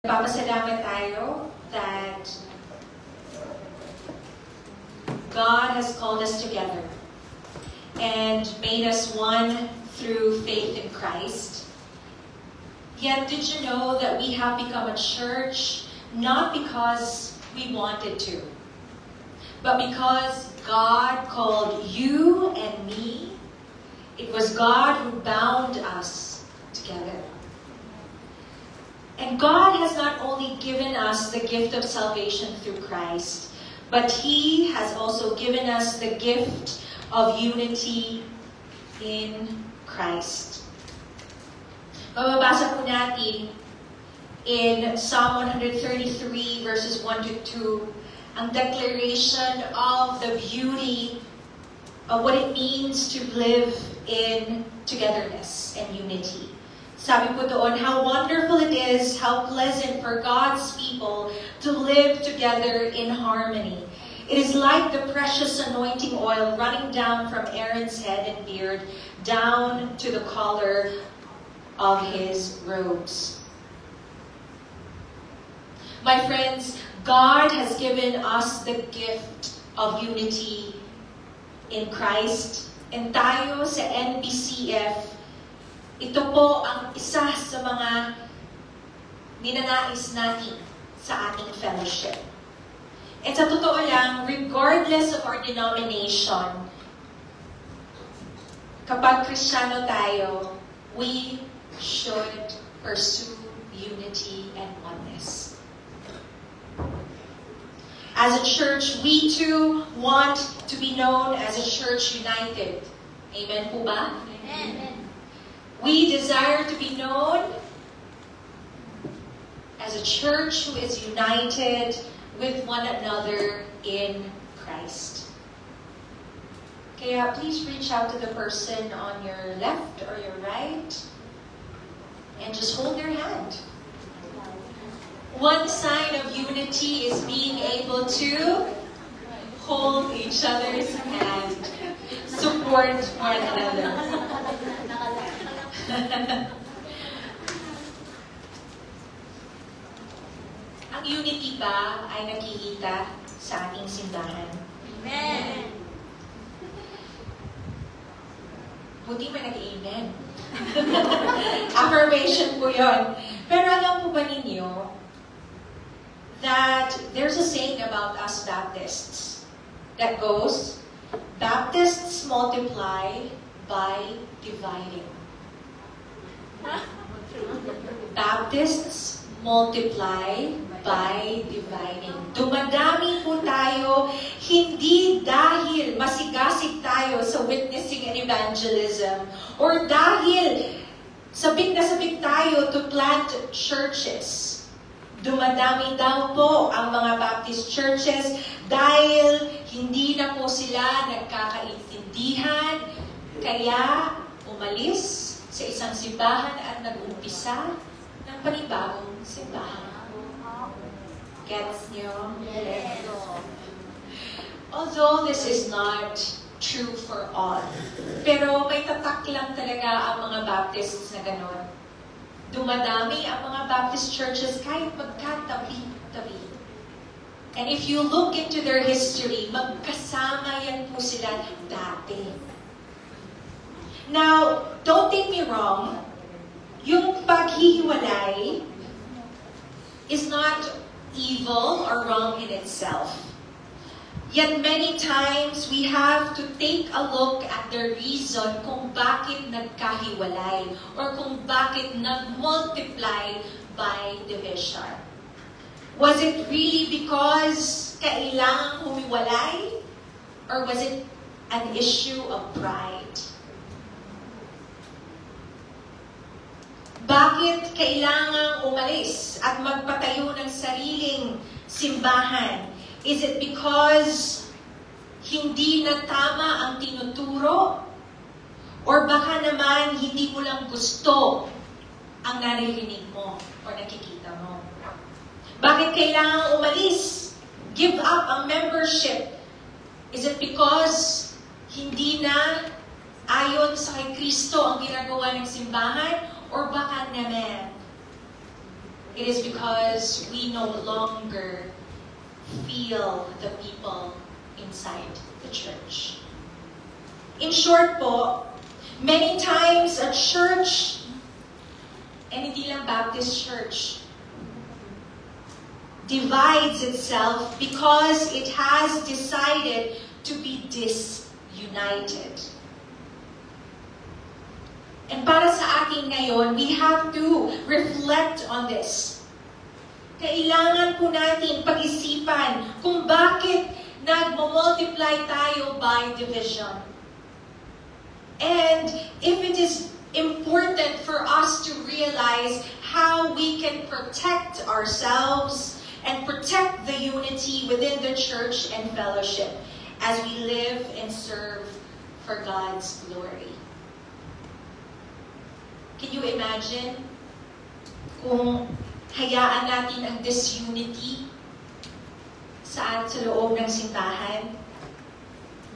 Nagpapasalamat tayo that God has called us together and made us one through faith in Christ. Yet did you know that we have become a church not because we wanted to, but because God called you and me? It was God who bound us together. And God has not only given us the gift of salvation through Christ, but He has also given us the gift of unity in Christ. Mababasa po natin in Psalm 133 verses 1 to 2 ang declaration of the beauty of what it means to live in togetherness and unity. Sabi po doon, how wonderful it is, how pleasant for God's people to live together in harmony. It is like the precious anointing oil running down from Aaron's head and beard down to the collar of his robes. My friends, God has given us the gift of unity in Christ. And tayo sa NBCF, ito po ang isa sa mga ninanais natin sa ating fellowship. At sa totoo lang, regardless of our denomination, kapag Kristiyano tayo, we should pursue unity and oneness. As a church, we too want to be known as a church united. Amen po ba? Amen. We desire to be known as a church who is united with one another in Christ. Kaya please reach out to the person on your left or your right and just hold their hand. One sign of unity is being able to hold each other's hand, support one another. Ang unity ba ay nakikita sa ating simbahan? Amen! Buti may nag-amen. Affirmation po yun. Pero alam po ba ninyo that there's a saying about us Baptists that goes, Baptists multiply by dividing. Baptists multiply by dividing. Dumadami po tayo hindi dahil masigasig tayo sa witnessing and evangelism or dahil sabik na sabik tayo to plant churches. Dumadami daw po ang mga Baptist churches dahil hindi na po sila nagkakaintindihan, kaya umalis sa isang simbahan at nag-umpisa ng panibagong simbahan. Gets nyo? Yes. Although this is not true for all, pero may tatak lang talaga ang mga Baptists na gano'n. Dumadami ang mga Baptist churches kahit magkatabi-tabi. And if you look into their history, magkasama yan po sila dati. Now, don't take me wrong, yung paghihiwalay is not evil or wrong in itself. Yet many times, we have to take a look at the reason kung bakit nagkahiwalay or kung bakit nag-multiply by division. Was it really because kailangang humiwalay? Or was it an issue of pride? Bakit kailangang umalis at magpatayo ng sariling simbahan? Is it because hindi na tama ang tinuturo? Or baka naman hindi mo lang gusto ang naririnig mo o nakikita mo? Bakit kailangang umalis? Give up ang membership. Is it because hindi na ayon sa kay Kristo ang ginagawa ng simbahan? Or baka naman It is because we no longer feel the people inside the church. In short po, many times a church, and hindi lang Baptist church, divides itself because it has decided to be disunited. And para sa atin ngayon, we have to reflect on this. Kailangan po natin pag-isipan kung bakit nagmo-multiply tayo by division. And if it is important for us to realize how we can protect ourselves and protect the unity within the church and fellowship as we live and serve for God's glory. Can you imagine kung hayaan natin ang disunity sa loob ng simbahan?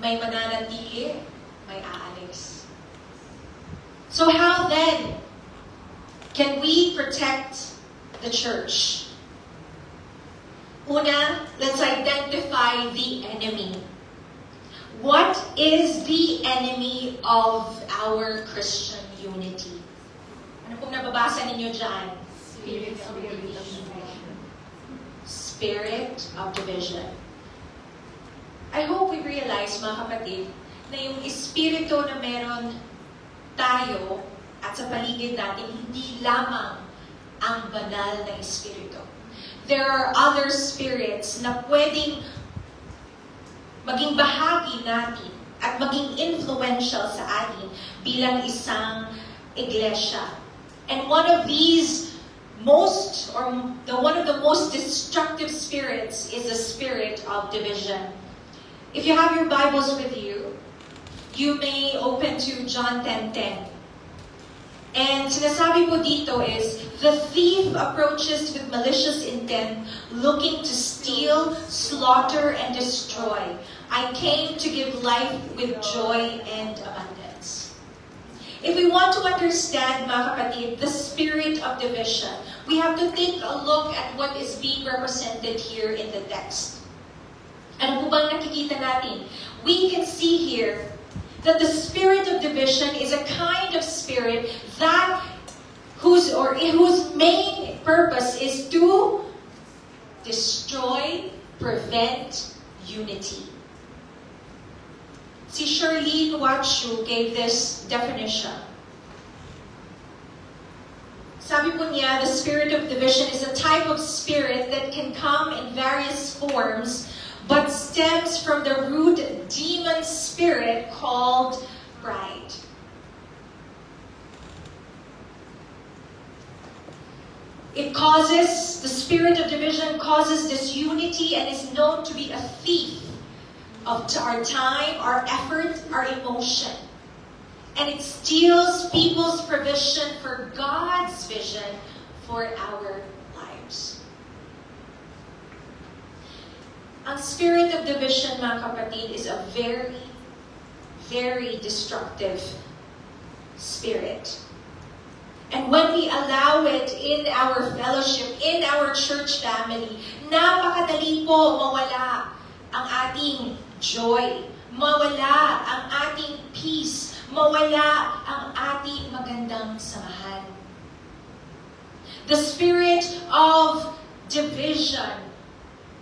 May mananatili, may aalis. So how then can we protect the church? Una, let's identify the enemy. What is the enemy of our Christian unity? Ano pong nababasa ninyo dyan? Spirit of division. Spirit of division. I hope we realize, mga kapatid, na yung espiritu na meron tayo at sa paligid natin, hindi lamang ang banal na espiritu. There are other spirits na pwedeng maging bahagi natin at maging influential sa atin bilang isang iglesia. And one of these one of the most destructive spirits is the spirit of division. If you have your Bibles with you, you may open to John 10:10. And sinasabi po dito is, the thief approaches with malicious intent, looking to steal, slaughter, and destroy. I came to give life with joy and abundance. If we want to understand, mga kapatid, the spirit of division, we have to take a look at what is being represented here in the text. Ano po bang nakikita natin? We can see here that the spirit of division is a kind of spirit that whose main purpose is to destroy, prevent unity. Si Shirley Wachu gave this definition. Sabi po niya, the spirit of division is a type of spirit that can come in various forms but stems from the root demon spirit called pride. The spirit of division causes disunity and is known to be a thief of our time, our effort, our emotion. And it steals people's provision for God's vision for our lives. Ang spirit of division, mga kapatid, is a very, very destructive spirit. And when we allow it in our fellowship, in our church family, napakadali po mawala ang ating joy, mawala ang ating peace, mawala ang ating magandang samahan. The spirit of division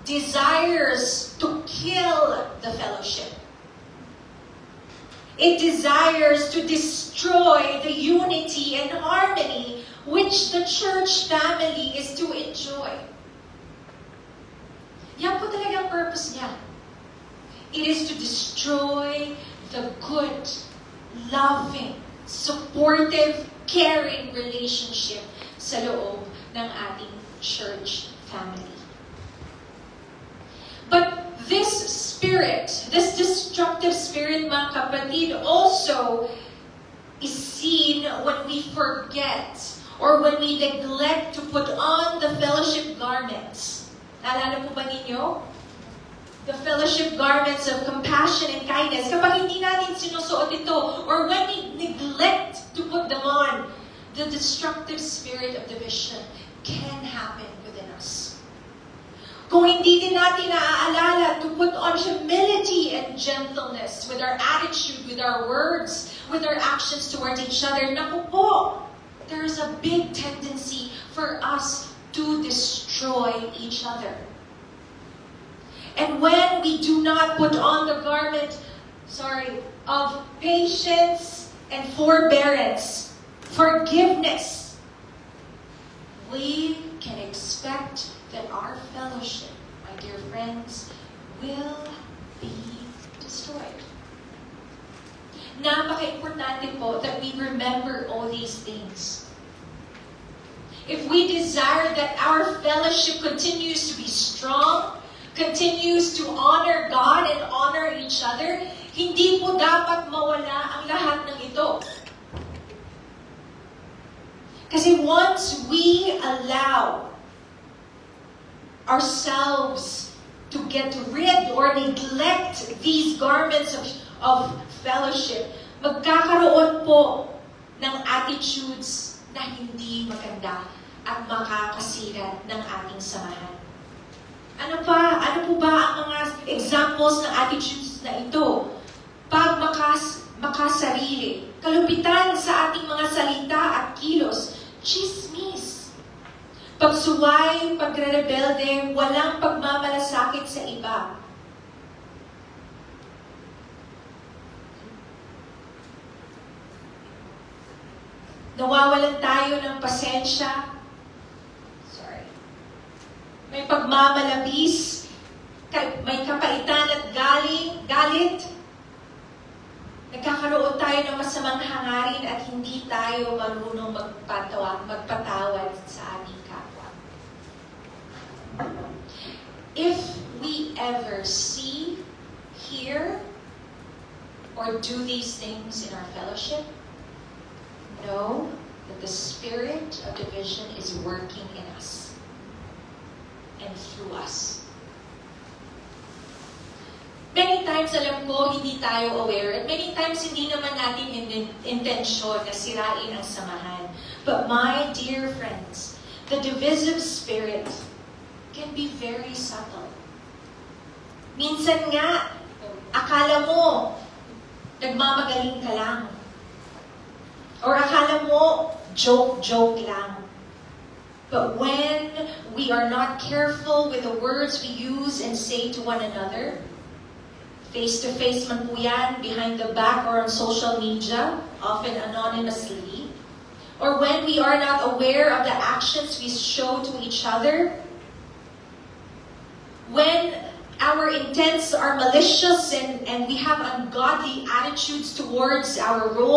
desires to kill the fellowship. It desires to destroy the unity and harmony which the church family is to enjoy. Yan po talaga ang purpose niya. It is to destroy the good, loving, supportive, caring relationship sa loob ng ating church family. But this spirit, this destructive spirit, mga kapatid, also is seen when we forget or when we neglect to put on the fellowship garments. Naalala po ba ninyo? The fellowship garments of compassion and kindness. Kapag hindi natin sinusuot ito, or when we neglect to put them on, the destructive spirit of division can happen within us. Kung hindi din natin naaalala to put on humility and gentleness with our attitude, with our words, with our actions towards each other, naku po, there's a big tendency for us to destroy each other. And when we do not put on the garment, of patience and forbearance, forgiveness, we can expect that our fellowship, my dear friends, will be destroyed. Napaka-importante po that we remember all these things. If we desire that our fellowship continues to be strong, continues to honor God and honor each other, hindi po dapat mawala ang lahat ng ito. Kasi once we allow ourselves to get rid or neglect these garments of fellowship, magkakaroon po ng attitudes na hindi maganda at makakasira ng ating samahan. Ano po ba ang mga examples ng attitudes na ito? Makasarili, kalupitan sa ating mga salita at kilos, chismis, pagsuway, pagre-rebelde, walang pagmamalasakit sa iba. Nawawalan tayo ng pasensya. May pagmamalabis, may kapaitan at galit. Nagkakaroon tayo ng masamang hangarin at hindi tayo marunong magpatawad sa ating kapwa. If we ever see, hear, or do these things in our fellowship, know that the spirit of division is working in us and through us. Many times, alam ko, hindi tayo aware. At many times, hindi naman natin intensyon na sirain ang samahan. But my dear friends, the divisive spirit can be very subtle. Minsan nga, akala mo, nagmamagaling ka lang. Or akala mo, joke lang. But when we are not careful with the words we use and say to one another, face-to-face man po yan, behind the back or on social media, often anonymously, or when we are not aware of the actions we show to each other, when our intents are malicious and we have ungodly attitudes towards our role